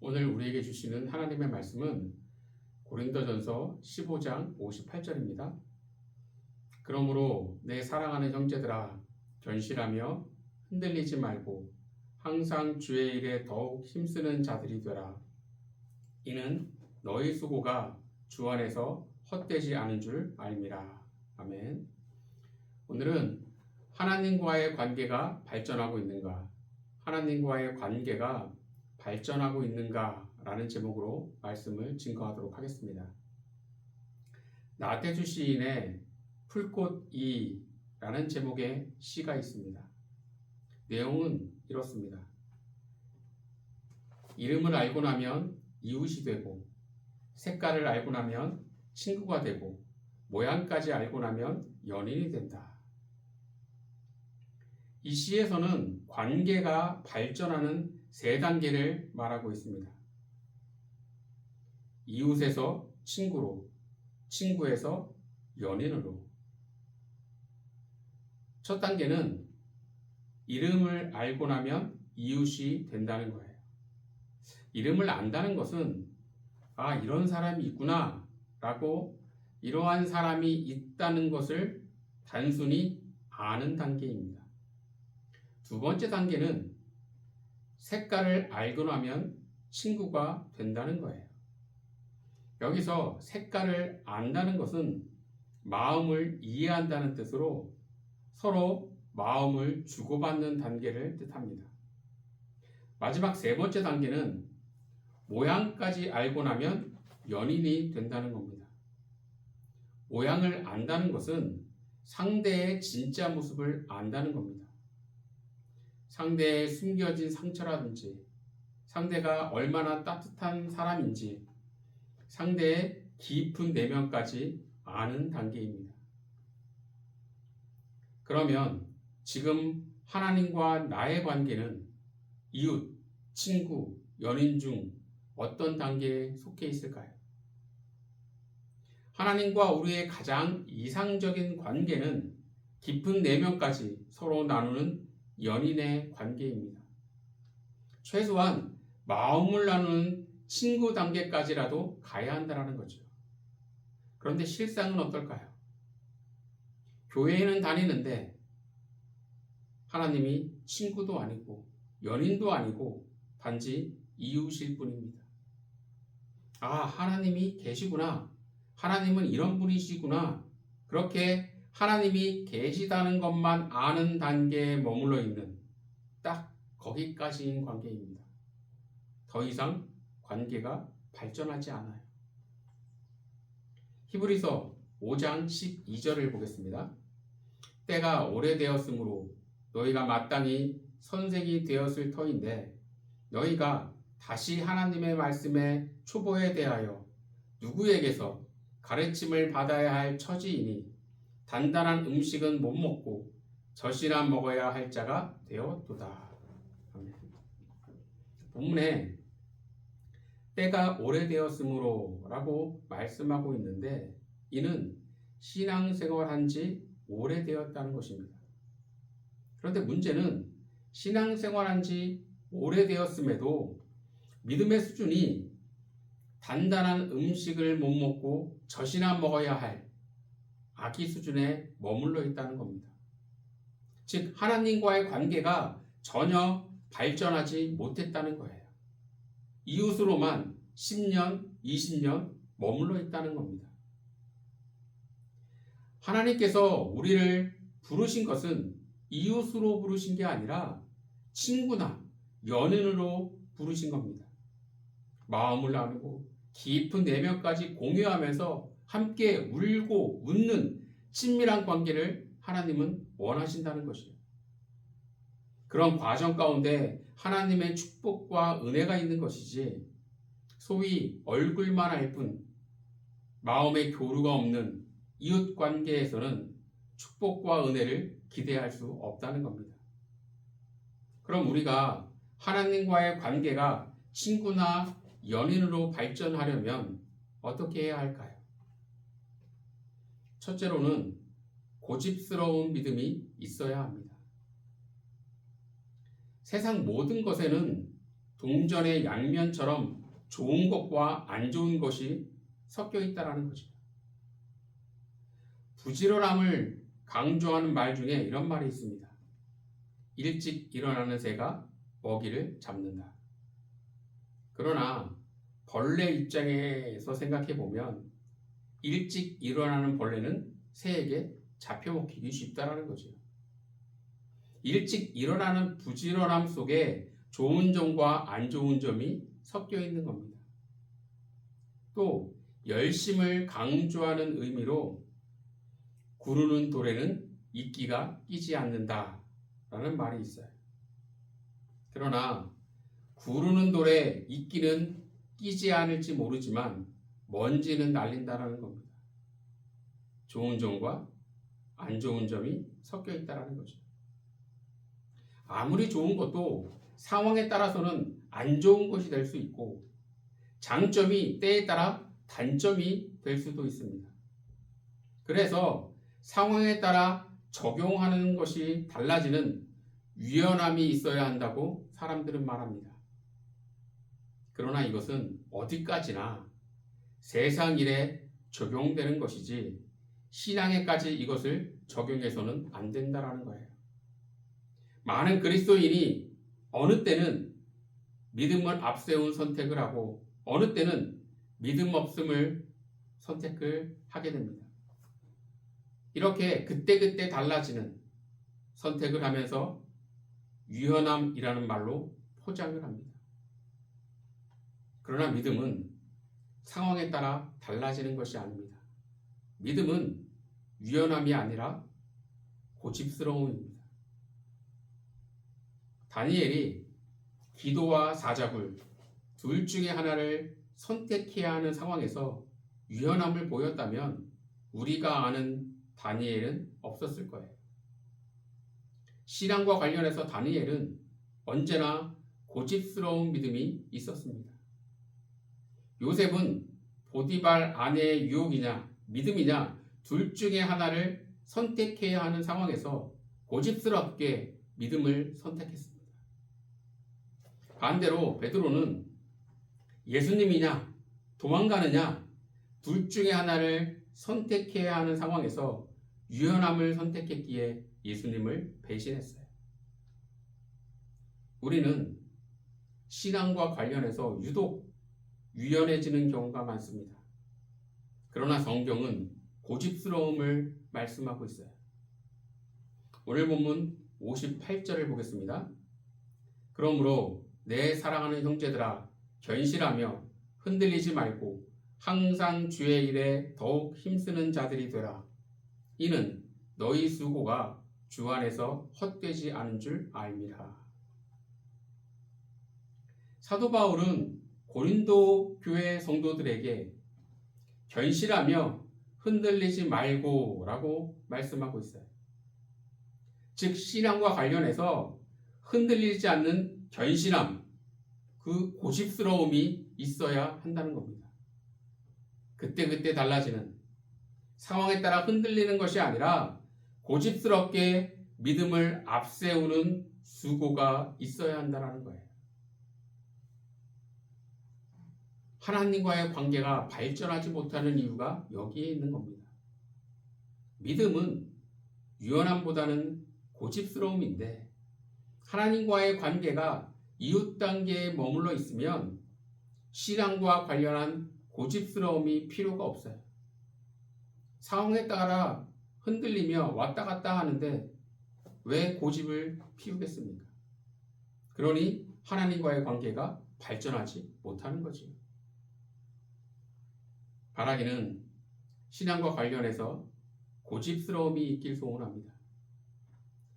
오늘 우리에게 주시는 하나님의 말씀은 고린도전서 15장 58절입니다. 그러므로 내 사랑하는 형제들아, 견실하며 흔들리지 말고 항상 주의 일에 더욱 힘쓰는 자들이 되라. 이는 너희 수고가 주 안에서 헛되지 않은 줄 알미라. 아멘. 오늘은 하나님과의 관계가 발전하고 있는가, 하나님과의 관계가 발전하고 있는가 라는 제목으로 말씀을 증거하도록 하겠습니다. 나태주 시인의 풀꽃 2라는 제목의 시가 있습니다. 내용은 이렇습니다. 이름을 알고 나면 이웃이 되고, 색깔을 알고 나면 친구가 되고, 모양까지 알고 나면 연인이 된다. 이 시에서는 관계가 발전하는 세 단계를 말하고 있습니다. 이웃에서 친구로, 친구에서 연인으로. 첫 단계는 이름을 알고 나면 이웃이 된다는 거예요. 이름을 안다는 것은 이런 사람이 있구나 라고, 이러한 사람이 있다는 것을 단순히 아는 단계입니다. 두 번째 단계는 색깔을 알고 나면 친구가 된다는 거예요. 여기서 색깔을 안다는 것은 마음을 이해한다는 뜻으로 서로 마음을 주고받는 단계를 뜻합니다. 마지막 세 번째 단계는 모양까지 알고 나면 연인이 된다는 겁니다. 모양을 안다는 것은 상대의 진짜 모습을 안다는 겁니다. 상대의 숨겨진 상처라든지, 상대가 얼마나 따뜻한 사람인지, 상대의 깊은 내면까지 아는 단계입니다. 그러면 지금 하나님과 나의 관계는 이웃, 친구, 연인 중 어떤 단계에 속해 있을까요? 하나님과 우리의 가장 이상적인 관계는 깊은 내면까지 서로 나누는 연인의 관계입니다. 최소한 마음을 나누는 친구 단계까지라도 가야 한다는 거죠. 그런데 실상은 어떨까요? 교회에는 다니는데 하나님이 친구도 아니고 연인도 아니고 단지 이웃일 뿐입니다. 하나님이 계시구나, 하나님은 이런 분이시구나, 그렇게 하나님이 계시다는 것만 아는 단계에 머물러 있는 딱 거기까지인 관계입니다. 더 이상 관계가 발전하지 않아요. 히브리서 5장 12절을 보겠습니다. 때가 오래되었으므로 너희가 마땅히 선생이 되었을 터인데 너희가 다시 하나님의 말씀의 초보에 대하여 누구에게서 가르침을 받아야 할 처지이니 단단한 음식은 못 먹고 젖이나 먹어야 할 자가 되었도다. 아멘. 본문에 때가 오래되었으므로 라고 말씀하고 있는데 이는 신앙생활한 지 오래되었다는 것입니다. 그런데 문제는 신앙생활한 지 오래되었음에도 믿음의 수준이 단단한 음식을 못 먹고 젖이나 먹어야 할 아기 수준에 머물러 있다는 겁니다. 즉 하나님과의 관계가 전혀 발전하지 못했다는 거예요. 이웃으로만 10년, 20년 머물러 있다는 겁니다. 하나님께서 우리를 부르신 것은 이웃으로 부르신 게 아니라 친구나 연인으로 부르신 겁니다. 마음을 나누고 깊은 내면까지 공유하면서 함께 울고 웃는 친밀한 관계를 하나님은 원하신다는 것이에요. 그런 과정 가운데 하나님의 축복과 은혜가 있는 것이지 소위 얼굴만 알 뿐 마음의 교류가 없는 이웃 관계에서는 축복과 은혜를 기대할 수 없다는 겁니다. 그럼 우리가 하나님과의 관계가 친구나 연인으로 발전하려면 어떻게 해야 할까요? 첫째로는 고집스러운 믿음이 있어야 합니다. 세상 모든 것에는 동전의 양면처럼 좋은 것과 안 좋은 것이 섞여 있다라는 거죠. 부지런함을 강조하는 말 중에 이런 말이 있습니다. 일찍 일어나는 새가 먹이를 잡는다. 그러나 벌레 입장에서 생각해 보면 일찍 일어나는 벌레는 새에게 잡혀먹히기 쉽다라는 거죠. 일찍 일어나는 부지런함 속에 좋은 점과 안 좋은 점이 섞여 있는 겁니다. 또 열심을 강조하는 의미로 구르는 돌에는 이끼가 끼지 않는다라는 말이 있어요. 그러나 구르는 돌에 이끼는 끼지 않을지 모르지만 먼지는 날린다라는 겁니다. 좋은 점과 안 좋은 점이 섞여 있다라는 거죠. 아무리 좋은 것도 상황에 따라서는 안 좋은 것이 될 수 있고 장점이 때에 따라 단점이 될 수도 있습니다. 그래서 상황에 따라 적용하는 것이 달라지는 유연함이 있어야 한다고 사람들은 말합니다. 그러나 이것은 어디까지나 세상 일에 적용되는 것이지 신앙에까지 이것을 적용해서는 안 된다라는 거예요. 많은 그리스도인이 어느 때는 믿음을 앞세운 선택을 하고 어느 때는 믿음 없음을 선택을 하게 됩니다. 이렇게 그때그때 달라지는 선택을 하면서 유연함이라는 말로 포장을 합니다. 그러나 믿음은 상황에 따라 달라지는 것이 아닙니다. 믿음은 유연함이 아니라 고집스러움입니다. 다니엘이 기도와 사자굴 둘 중에 하나를 선택해야 하는 상황에서 유연함을 보였다면 우리가 아는 다니엘은 없었을 거예요. 신앙과 관련해서 다니엘은 언제나 고집스러운 믿음이 있었습니다. 요셉은 보디발 아내의 유혹이냐 믿음이냐 둘 중에 하나를 선택해야 하는 상황에서 고집스럽게 믿음을 선택했습니다. 반대로 베드로는 예수님이냐 도망가느냐 둘 중에 하나를 선택해야 하는 상황에서 유연함을 선택했기에 예수님을 배신했어요. 우리는 신앙과 관련해서 유독 유연해지는 경우가 많습니다. 그러나 성경은 고집스러움을 말씀하고 있어요. 오늘 본문 58절을 보겠습니다. 그러므로 내 사랑하는 형제들아 견실하며 흔들리지 말고 항상 주의 일에 더욱 힘쓰는 자들이 되라. 이는 너희 수고가 주 안에서 헛되지 않은 줄 알미라. 사도 바울은 고린도 교회 성도들에게 견실하며 흔들리지 말고 라고 말씀하고 있어요. 즉 신앙과 관련해서 흔들리지 않는 견실함, 그 고집스러움이 있어야 한다는 겁니다. 그때그때 달라지는 상황에 따라 흔들리는 것이 아니라 고집스럽게 믿음을 앞세우는 수고가 있어야 한다는 거예요. 하나님과의 관계가 발전하지 못하는 이유가 여기에 있는 겁니다. 믿음은 유연함보다는 고집스러움인데 하나님과의 관계가 이웃 단계에 머물러 있으면 신앙과 관련한 고집스러움이 필요가 없어요. 상황에 따라 흔들리며 왔다 갔다 하는데 왜 고집을 피우겠습니까? 그러니 하나님과의 관계가 발전하지 못하는 거지. 바라기는 신앙과 관련해서 고집스러움이 있길 소원합니다.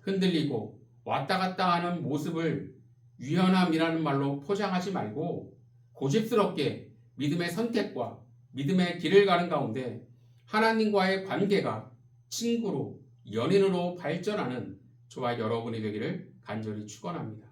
흔들리고 왔다 갔다 하는 모습을 유연함이라는 말로 포장하지 말고 고집스럽게 믿음의 선택과 믿음의 길을 가는 가운데 하나님과의 관계가 친구로 연인으로 발전하는 저와 여러분이 되기를 간절히 축원합니다.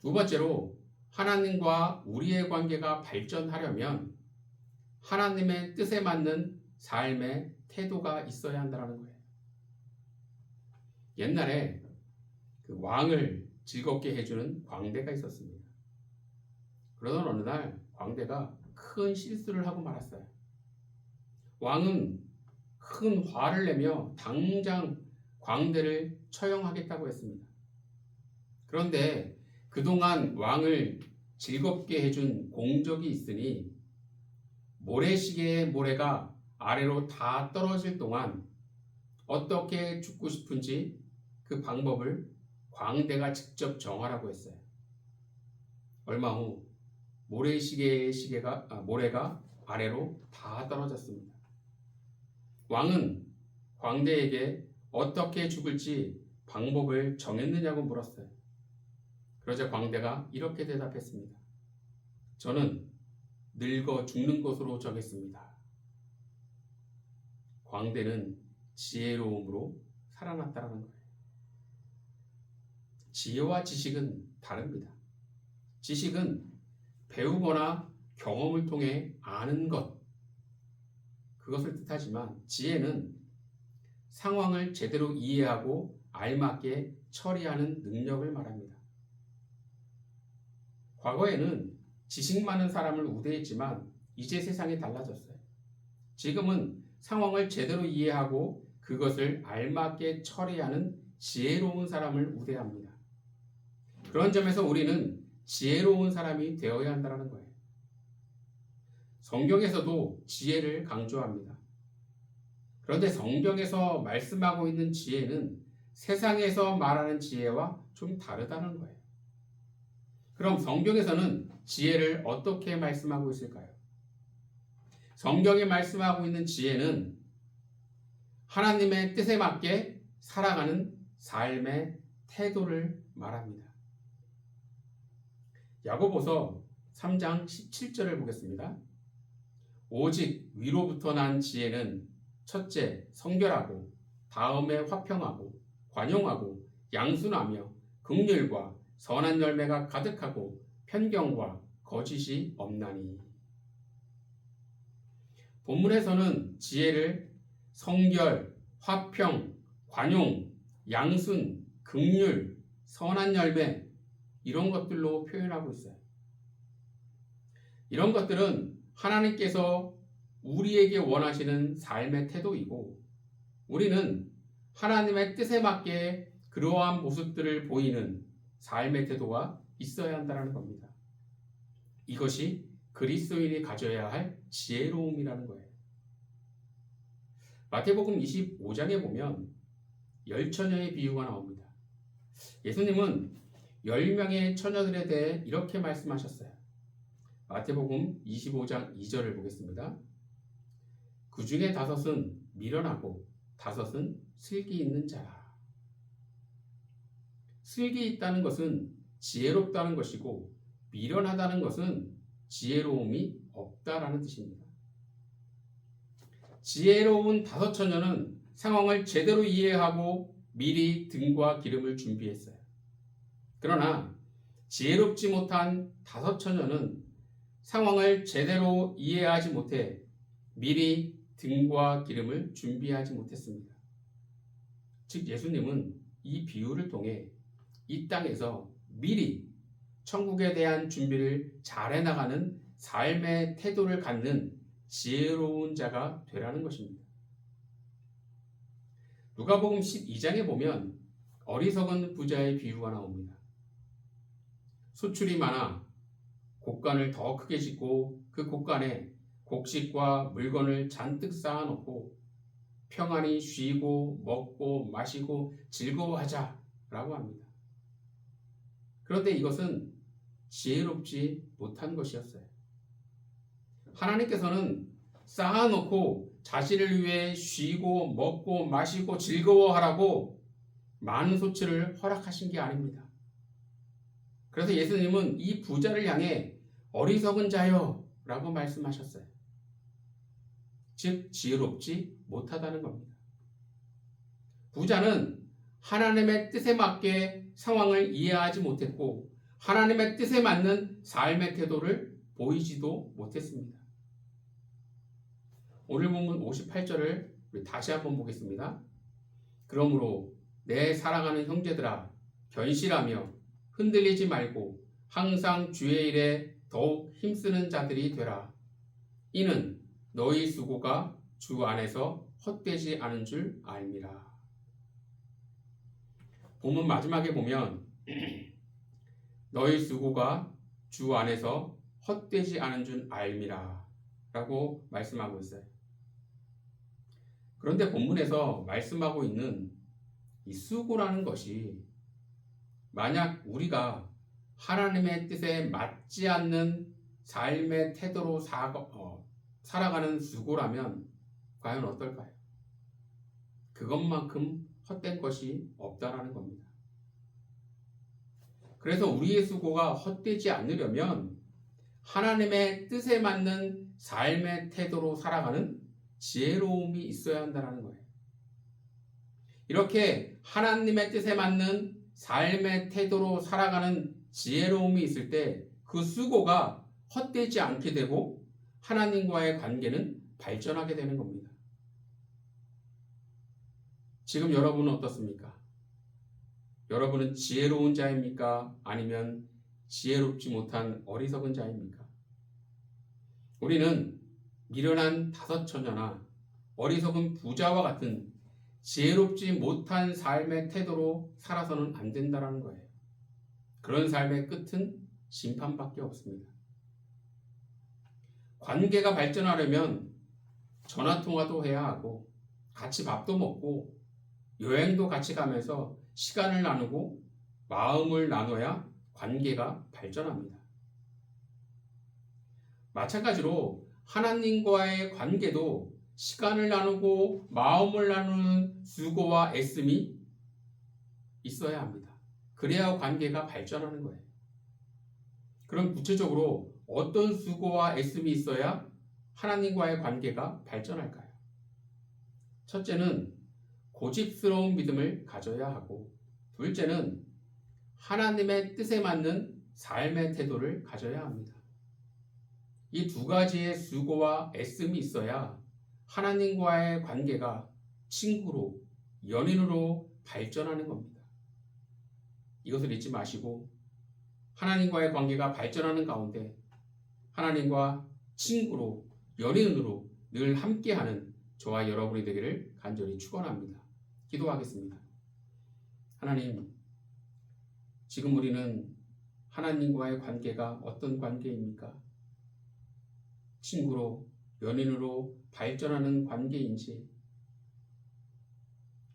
두 번째로 하나님과 우리의 관계가 발전하려면 하나님의 뜻에 맞는 삶의 태도가 있어야 한다는 거예요. 옛날에 그 왕을 즐겁게 해주는 광대가 있었습니다. 그러던 어느 날 광대가 큰 실수를 하고 말았어요. 왕은 큰 화를 내며 당장 광대를 처형하겠다고 했습니다. 그런데 그동안 왕을 즐겁게 해준 공적이 있으니 모래시계의 모래가 아래로 다 떨어질 동안 어떻게 죽고 싶은지 그 방법을 광대가 직접 정하라고 했어요. 얼마 후 모래시계의 모래가 아래로 다 떨어졌습니다. 왕은 광대에게 어떻게 죽을지 방법을 정했느냐고 물었어요. 그러자 광대가 이렇게 대답했습니다. 저는 늙어 죽는 것으로 정했습니다. 광대는 지혜로움으로 살아났다는 거예요. 지혜와 지식은 다릅니다. 지식은 배우거나 경험을 통해 아는 것, 그것을 뜻하지만 지혜는 상황을 제대로 이해하고 알맞게 처리하는 능력을 말합니다. 과거에는 지식 많은 사람을 우대했지만 이제 세상이 달라졌어요. 지금은 상황을 제대로 이해하고 그것을 알맞게 처리하는 지혜로운 사람을 우대합니다. 그런 점에서 우리는 지혜로운 사람이 되어야 한다는 거예요. 성경에서도 지혜를 강조합니다. 그런데 성경에서 말씀하고 있는 지혜는 세상에서 말하는 지혜와 좀 다르다는 거예요. 그럼 성경에서는 지혜를 어떻게 말씀하고 있을까요? 성경이 말씀하고 있는 지혜는 하나님의 뜻에 맞게 살아가는 삶의 태도를 말합니다. 야고보서 3장 17절을 보겠습니다. 오직 위로부터 난 지혜는 첫째 성결하고 다음에 화평하고 관용하고 양순하며 긍휼과 선한 열매가 가득하고 편경과 거짓이 없나니. 본문에서는 지혜를 성결, 화평, 관용, 양순, 긍휼, 선한 열매 이런 것들로 표현하고 있어요. 이런 것들은 하나님께서 우리에게 원하시는 삶의 태도이고 우리는 하나님의 뜻에 맞게 그러한 모습들을 보이는 삶의 태도가 있어야 한다는 겁니다. 이것이 그리스도인이 가져야 할 지혜로움이라는 거예요. 마태복음 25장에 보면 열처녀의 비유가 나옵니다. 예수님은 10명의 처녀들에 대해 이렇게 말씀하셨어요. 마태복음 25장 2절을 보겠습니다. 그 중에 5은 미련하고 5은 슬기 있는 자라. 슬기 있다는 것은 지혜롭다는 것이고 미련하다는 것은 지혜로움이 없다라는 뜻입니다. 지혜로운 5처녀는 상황을 제대로 이해하고 미리 등과 기름을 준비했어요. 그러나 지혜롭지 못한 5처녀는 상황을 제대로 이해하지 못해 미리 등과 기름을 준비하지 못했습니다. 즉 예수님은 이 비유를 통해 이 땅에서 미리 천국에 대한 준비를 잘 해나가는 삶의 태도를 갖는 지혜로운 자가 되라는 것입니다. 누가복음 12장에 보면 어리석은 부자의 비유가 나옵니다. 소출이 많아 곡간을 더 크게 짓고 그 곡간에 곡식과 물건을 잔뜩 쌓아놓고 평안히 쉬고 먹고 마시고 즐거워하자라고 합니다. 그런데 이것은 지혜롭지 못한 것이었어요. 하나님께서는 쌓아놓고 자신을 위해 쉬고 먹고 마시고 즐거워하라고 많은 소출을 허락하신 게 아닙니다. 그래서 예수님은 이 부자를 향해 어리석은 자여 라고 말씀하셨어요. 즉 지혜롭지 못하다는 겁니다. 부자는 하나님의 뜻에 맞게 상황을 이해하지 못했고 하나님의 뜻에 맞는 삶의 태도를 보이지도 못했습니다. 오늘 본문 58절을 우리 다시 한번 보겠습니다. 그러므로 내 사랑하는 형제들아 견실하며 흔들리지 말고 항상 주의 일에 더욱 힘쓰는 자들이 되라. 이는 너희 수고가 주 안에서 헛되지 않은 줄 알미라. 본문 마지막에 보면 너희 수고가 주 안에서 헛되지 않은 줄 알미라 라고 말씀하고 있어요. 그런데 본문에서 말씀하고 있는 이 수고라는 것이 만약 우리가 하나님의 뜻에 맞지 않는 삶의 태도로 살아가는 수고라면 과연 어떨까요? 그것만큼 헛된 것이 없다라는 겁니다. 그래서 우리의 수고가 헛되지 않으려면 하나님의 뜻에 맞는 삶의 태도로 살아가는 지혜로움이 있어야 한다는 거예요. 이렇게 하나님의 뜻에 맞는 삶의 태도로 살아가는 지혜로움이 있을 때 그 수고가 헛되지 않게 되고 하나님과의 관계는 발전하게 되는 겁니다. 지금 여러분은 어떻습니까? 여러분은 지혜로운 자입니까? 아니면 지혜롭지 못한 어리석은 자입니까? 우리는 미련한 다섯 처녀나 어리석은 부자와 같은 지혜롭지 못한 삶의 태도로 살아서는 안 된다는 거예요. 그런 삶의 끝은 심판밖에 없습니다. 관계가 발전하려면 전화통화도 해야 하고 같이 밥도 먹고 여행도 같이 가면서 시간을 나누고 마음을 나눠야 관계가 발전합니다. 마찬가지로 하나님과의 관계도 시간을 나누고 마음을 나누는 수고와 애씀이 있어야 합니다. 그래야 관계가 발전하는 거예요. 그럼 구체적으로 어떤 수고와 애씀이 있어야 하나님과의 관계가 발전할까요? 첫째는 고집스러운 믿음을 가져야 하고, 둘째는 하나님의 뜻에 맞는 삶의 태도를 가져야 합니다. 이 두 가지의 수고와 애씀이 있어야 하나님과의 관계가 친구로, 연인으로 발전하는 겁니다. 이것을 잊지 마시고 하나님과의 관계가 발전하는 가운데 하나님과 친구로, 연인으로 늘 함께하는 저와 여러분이 되기를 간절히 축원합니다. 기도하겠습니다. 하나님, 지금 우리는 하나님과의 관계가 어떤 관계입니까? 친구로, 연인으로 발전하는 관계인지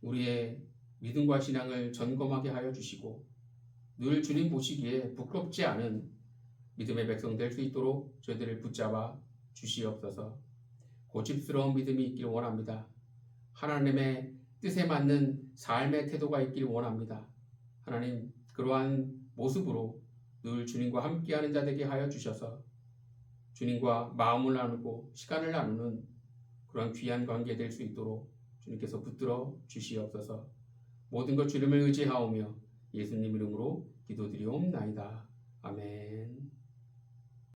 우리의 믿음과 신앙을 점검하게 하여 주시고 늘 주님 보시기에 부끄럽지 않은 믿음의 백성 될 수 있도록 저희들을 붙잡아 주시옵소서. 고집스러운 믿음이 있기를 원합니다. 하나님의 뜻에 맞는 삶의 태도가 있기를 원합니다. 하나님, 그러한 모습으로 늘 주님과 함께하는 자 되게 하여 주셔서 주님과 마음을 나누고 시간을 나누는 그러한 귀한 관계 될 수 있도록 주님께서 붙들어 주시옵소서. 모든 것 주님을 의지하오며 예수님 이름으로 기도드리옵나이다. 아멘.